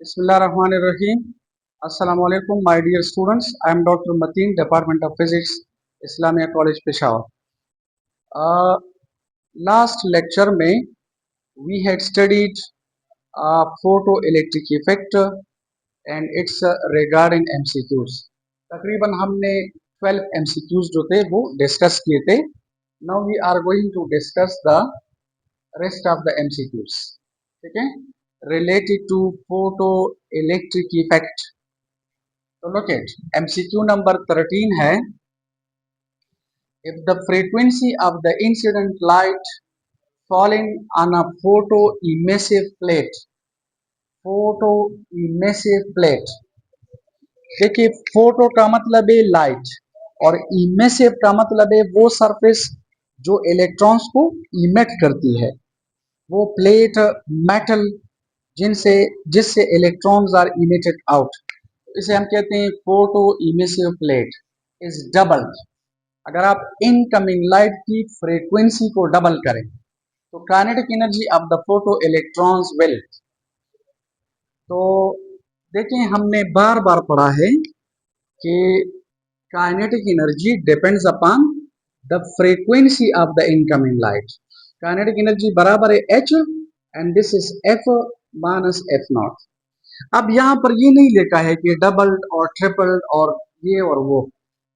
Bismillahirrahmanirrahim. Assalamu alaikum, my dear students. I am Dr. Mateen, Department of Physics, Islamia College, Peshawar. Last lecture में we had studied photoelectric effect and its regarding MCQs. तकरीबन हमने 12 MCQs जो थे वो discuss किए थे. Now we are going to discuss the rest of the MCQs. ठीक है, related to photoelectric effect. तो look at MCQ number 13 है, if the frequency of the incident light falling on a photoemissive plate, देखिए photo का मतलब है light और emissive का मतलब है वो सरफेस जो इलेक्ट्रॉन्स को इमिट करती है, वो प्लेट मेटल जिससे इलेक्ट्रॉन्स आर इमिटेड आउट, इसे हम कहते हैं photo emissive plate is doubled. अगर आप इनकमिंग लाइट की फ्रीक्वेंसी को डबल करें तो kinetic energy of the photo electrons will. तो देखिए हमने बार बार पढ़ा है कि kinetic energy depends upon the frequency of the incoming light. Kinetic energy बराबर है H and this is F minus F not. अब यहाँ पर ये नहीं लिखा है कि डबल्ड और ट्रिपल्ड और ये और वो,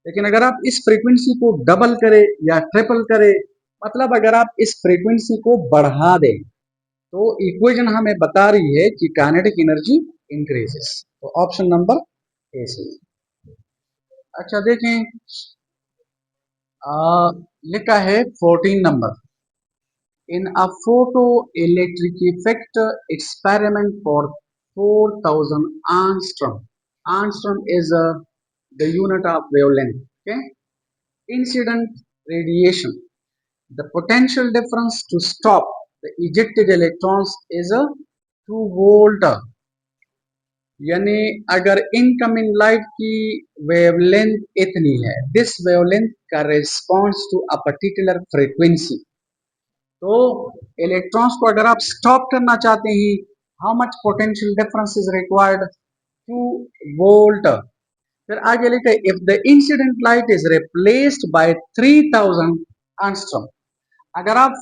लेकिन अगर आप इस फ्रीक्वेंसी को डबल करें या ट्रिपल करें, मतलब अगर आप इस फ्रीक्वेंसी को बढ़ा दें तो इक्वेशन हमें बता रही है कि काइनेटिक एनर्जी इंक्रीजेस. तो ऑप्शन नंबर ए से. अच्छा देखें, लिखा है 14 number, in a photoelectric effect experiment for 4000 angstrom. Angstrom is the unit of wavelength. Okay, incident radiation. The potential difference to stop the ejected electrons is a 2 volt. यानी अगर incoming light की wavelength इतनी है, this wavelength का response to a particular frequency, तो electrons को अगर आप स्टॉप करना चाहते हैं, how much potential difference is required? 2 volt. फिर आगे लिखा है, if the incident light is replaced by 3000 angstrom. अगर आप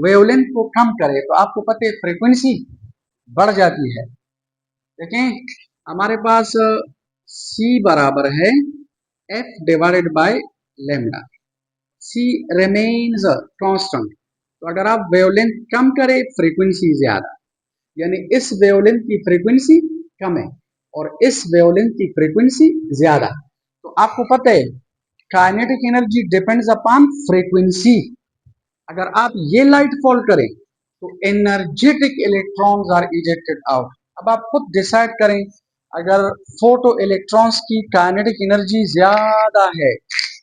वेवलेंथ को कम करें तो आपको पता है फ्रीक्वेंसी बढ़ जाती है. देखें हमारे पास C बराबर है F divided by lambda. C remains constant. तो अगर आप वेवलेंथ कम करें फ्रीक्वेंसी ज्यादा, यानी इस वेवलेंथ की फ्रीक्वेंसी कम है और इस वेवलेंथ की फ्रीक्वेंसी ज्यादा, तो आपको पता है kinetic energy depends upon frequency. अगर आप ये लाइट फॉल करें तो energetic electrons are ejected out. अब आप खुद डिसाइड करें, अगर फोटो इलेक्ट्रॉन्स की काइनेटिक एनर्जी ज्यादा है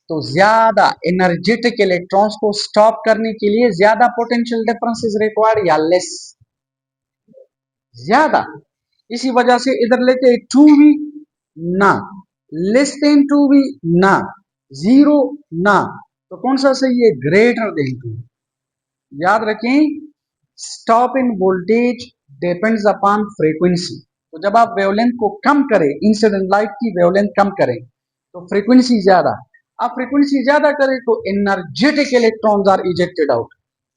तो ज्यादा एनर्जेटिक इलेक्ट्रॉन्स को स्टॉप करने के लिए ज्यादा पोटेंशियल डिफरेंस इज रिक्वायर्ड या लेस? ज्यादा. इसी वजह से इधर लेके 2v ना, लेस देन 2v ना, 0 ना, तो कौन सा सही है? Greater than 2. याद रखें, stopping voltage depends upon frequency. तो जब आप वेवलेंथ को कम करें, इंसिडेंट लाइट की वेवलेंथ कम करें तो फ्रीक्वेंसी ज्यादा. आप फ्रीक्वेंसी ज्यादा करें तो energetic electrons are ejected out.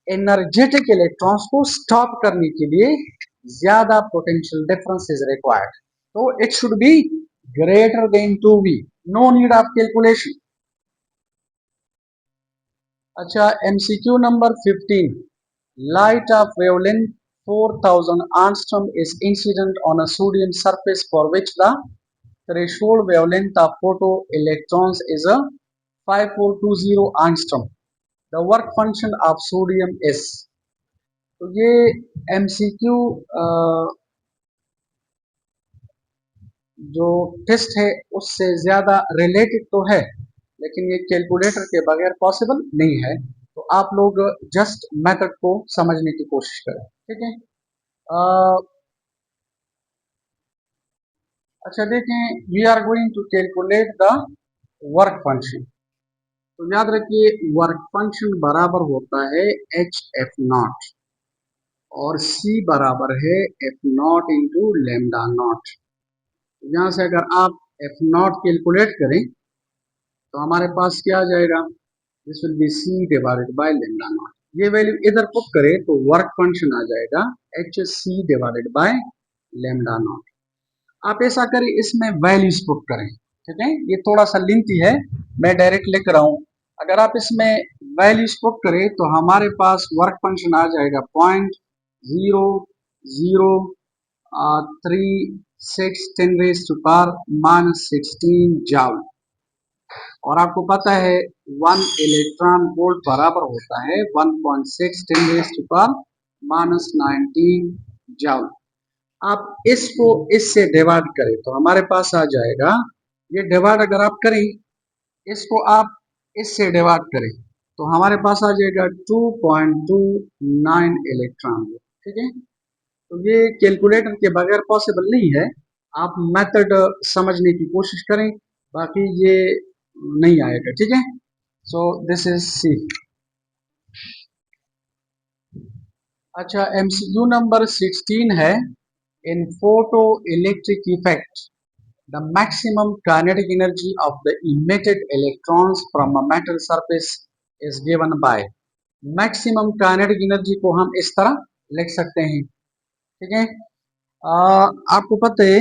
Energetic electrons को स्टॉप करने के लिए ज्यादा पोटेंशियल डिफरेंस इज रिक्वायर्ड. तो it should be greater than 2v. No need of calculation. अच्छा, MCQ number 15, light of wavelength 4000 angstrom is incident on a sodium surface for which the threshold wavelength of photoelectrons is a 5420 angstrom. The work function of sodium is. तो ये MCQ जो test है उससे ज्यादा related तो है, लेकिन ये कैलकुलेटर के बगैर पॉसिबल नहीं है. तो आप लोग जस्ट मेथड को समझने की कोशिश करें. ठीक है. अच्छा देखें, we are going to calculate the work function. तो याद रखिए वर्क फंक्शन बराबर होता है HF नॉट और C बराबर है F not into lambda naught. यहाँ से अगर आप एफ नॉट कैलकुलेट करें तो हमारे पास क्या आ जाएगा, this will be C divided by lambda naught. ये वैल्यू इधर पुट करें तो वर्क फंक्शन आ जाएगा H C divided by lambda naught. आप ऐसा करें, इसमें वैल्यूज पुट करें, ठीक है। ये थोड़ा सा लेंथी है, मैं डायरेक्ट लिख रहा हूं। अगर आप इसमें वैल्यूज पुट करें तो हमारे पास वर्क फंक्शन आ जाएगा 0.03610⁻16 जूल। और आपको पता है 1 इलेक्ट्रॉन वोल्ट बराबर होता है 1.610⁻19 जूल। आप इसको इससे डिवाइड करें तो हमारे पास आ जाएगा, ये डिवाइड अगर आप करें, इसको आप इससे डिवाइड करें तो हमारे पास आ जाएगा 2.29 इलेक्ट्रॉन वोल्ट, ठीक है। तो ये कैलकुलेटर के बगैर पॉसिबल नहीं है, आप मेथड समझने की कोशिश करें, बाकी ये नहीं आएगा, ठीक है। So this is C. अच्छा, एमसीक्यू नंबर 16 है, in photoelectric effect the maximum kinetic energy of the emitted electrons from a metal surface is given by। maximum kinetic energy को हम इस तरह लिख सकते हैं, ठीक है। आपको पता है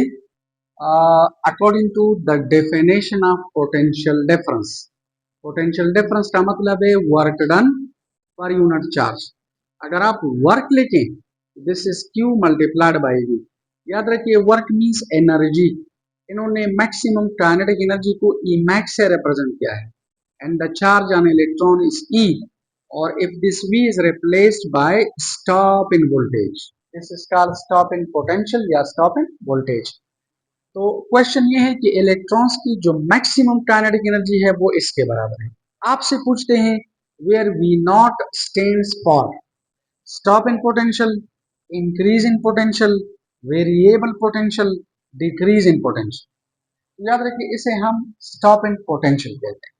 according to the definition of potential difference, potential difference का मतलब है work done per unit charge. अगर आप वर्क लिखें, this is Q multiplied by V. याद रखिए वर्क मीन्स एनर्जी, इन्होंने मैक्सिमम काइनेटिक एनर्जी को ई मैक्स से रिप्रेजेंट किया है, and the charge on electron is E. और if this V is replaced by stopping voltage, this is called stopping potential या stop in voltage. तो question ये है कि इलेक्ट्रॉन्स की जो मैक्सिमम काइनेटिक एनर्जी है वो इसके बराबर है। आपसे पूछते हैं where V naught stands for stopping potential, increase in potential, variable potential, decrease in potential. याद रखिए इसे हम स्टॉप इन पोटेंशियल कहते हैं,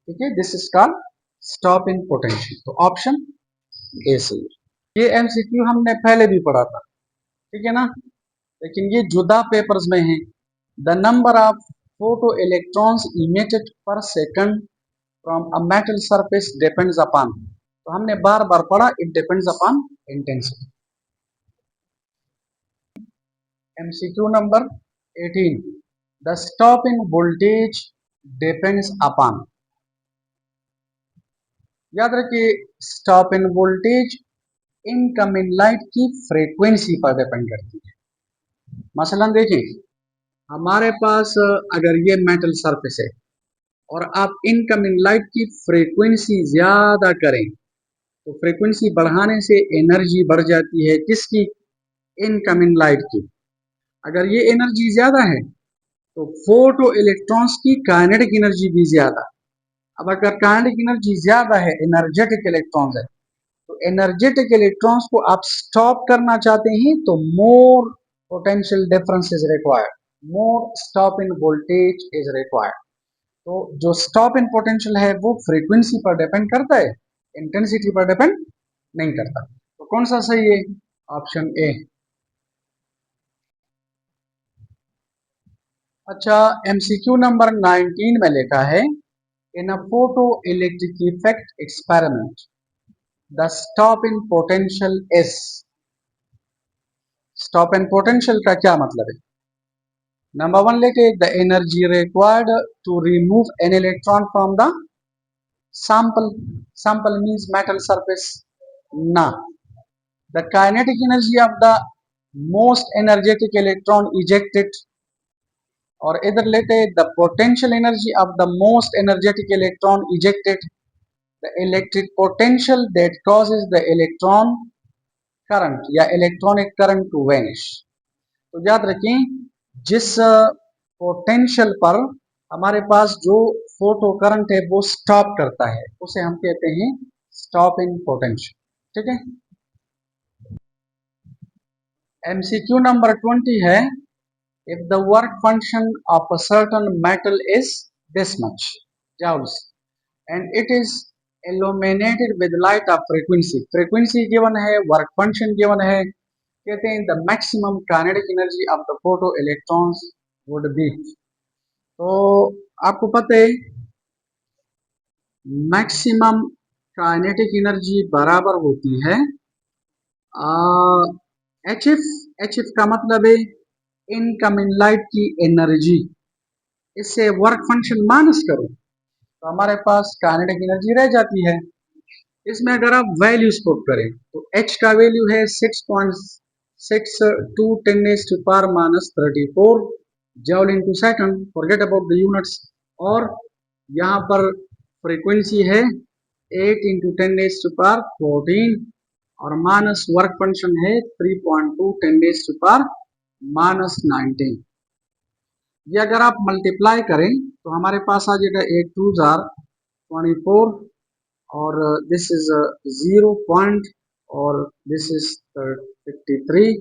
ठीक है। This is called stopping potential. तो ऑप्शन ए सही है। ये एमसीक्यू हमने पहले भी पढ़ा था, ठीक है ना, लेकिन ये जुदा पेपर्स में है। The number of photoelectrons emitted per second from a metal surface depends upon, तो हमने बार बार पढ़ा, it depends upon intensity. MCQ number 18, the stopping voltage depends upon. याद रखिए stopping voltage incoming light की frequency पर depend करती है। मसलन देखिए हमारे पास अगर ये मेटल सरफेस है और आप इनकमिंग लाइट की फ्रीक्वेंसी ज्यादा करें तो फ्रीक्वेंसी बढ़ाने से एनर्जी बढ़ जाती है किसकी, इनकमिंग लाइट की। अगर ये एनर्जी ज्यादा है तो फोटो इलेक्ट्रॉन्स की काइनेटिक एनर्जी भी ज्यादा। अब अगर काइनेटिक एनर्जी ज्यादा है, एनर्जेटिक इलेक्ट्रॉन्स है, तो एनर्जेटिक इलेक्ट्रॉन्स को आप स्टॉप करना चाहते हैं तो more potential difference is required, more stop in voltage is required. तो जो स्टॉप इन पोटेंशियल है वो फ्रीक्वेंसी पर डिपेंड करता है, इंटेंसिटी पर डिपेंड नहीं करता। तो कौन सा सही है, ऑप्शन ए। अच्छा, एमसीक्यू नंबर 19 में लिखा है in a photoelectric effect experiment the stopping potential is. Stopping potential का क्या मतलब है। नंबर वन लेके the energy required to remove an electron from the sample, sample means metal surface, na the kinetic energy of the most energetic electron ejected, or either लेते the potential energy of the most energetic electron ejected, the electric potential that causes the electron current या electronic current to vanish। तो याद रखें जिस potential पर हमारे पास जो photo current है वो स्टॉप करता है उसे हम कहते हैं स्टॉप इन पोटेंशियल, ठीक है। एमसीक्यू नंबर 20 है if the work function of a certain metal is this much joules and it is illuminated with light of frequency. Frequency given है, work function given है, कहते हैं the maximum kinetic energy of the photo electrons would be. तो आपको पता है maximum kinetic energy बराबर होती है एच एफ का मतलब है इनकमिंग लाइट की एनर्जी, इससे वर्क फंक्शन माइनस करो तो हमारे पास काइनेटिक एनर्जी रह जाती है। इसमें अगर आप वैल्यूज पुट करें तो एच का वैल्यू है 6.62 10⁻⁻34 joule into second, forget about the units. और यहाँ पर फ्रीक्वेंसी है 8 × 10⁻14 और माइनस वर्क फंक्शन है 3.2 10⁻⁻19। ये अगर आप मल्टीप्लाई करें तो हमारे पास आ जाएगा 8 2 24 और दिस इज 0 पॉइंट और दिस इज 53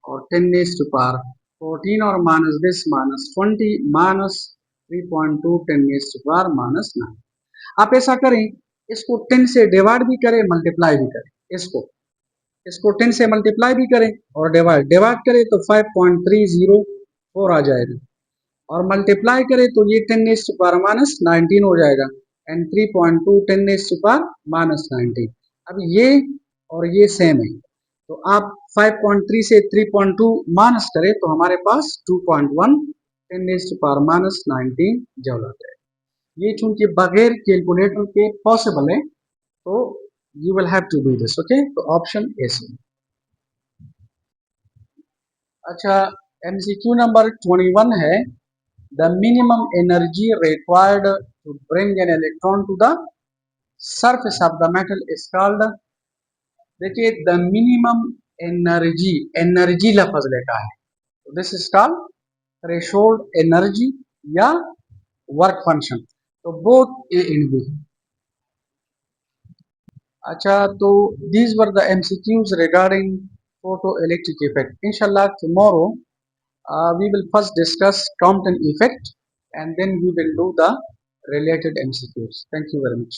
और 10⁻14 और माइनस दिस माइनस 20 माइनस 3.2 10⁻⁻9। आप ऐसा करें, इसको 10 से डिवाइड भी करें, मल्टीप्लाई भी करें, इसको 10 से मल्टीप्लाई भी करें और डिवाइड करें तो 5.304 आ जाएगा और मल्टीप्लाई करें तो ये 10⁻⁻19 हो जाएगा एंड 3.2 10⁻⁻19। अब ये और ये सेम है तो आप 5.3 से 3.2 माइनस करें तो हमारे पास 2.1 10⁻⁻19 जूल आता है। ये चूंकि बगैर कैलकुलेटर के पॉसिबल है तो you will have to do this, okay? तो ऑप्शन ए सी। अच्छा, MCQ नंबर 21 है the minimum energy required to bring an electron to the surface of the metal is called, देखिए the minimum एनर्जी लफ्ज लेता है तो this is called threshold energy या work function, तो बोथ ए एंड बी। अच्छा, तो these were the MCQs regarding photoelectric effect. Inshallah, tomorrow we will first discuss Compton effect and then we will do the related MCQs. Thank you very much.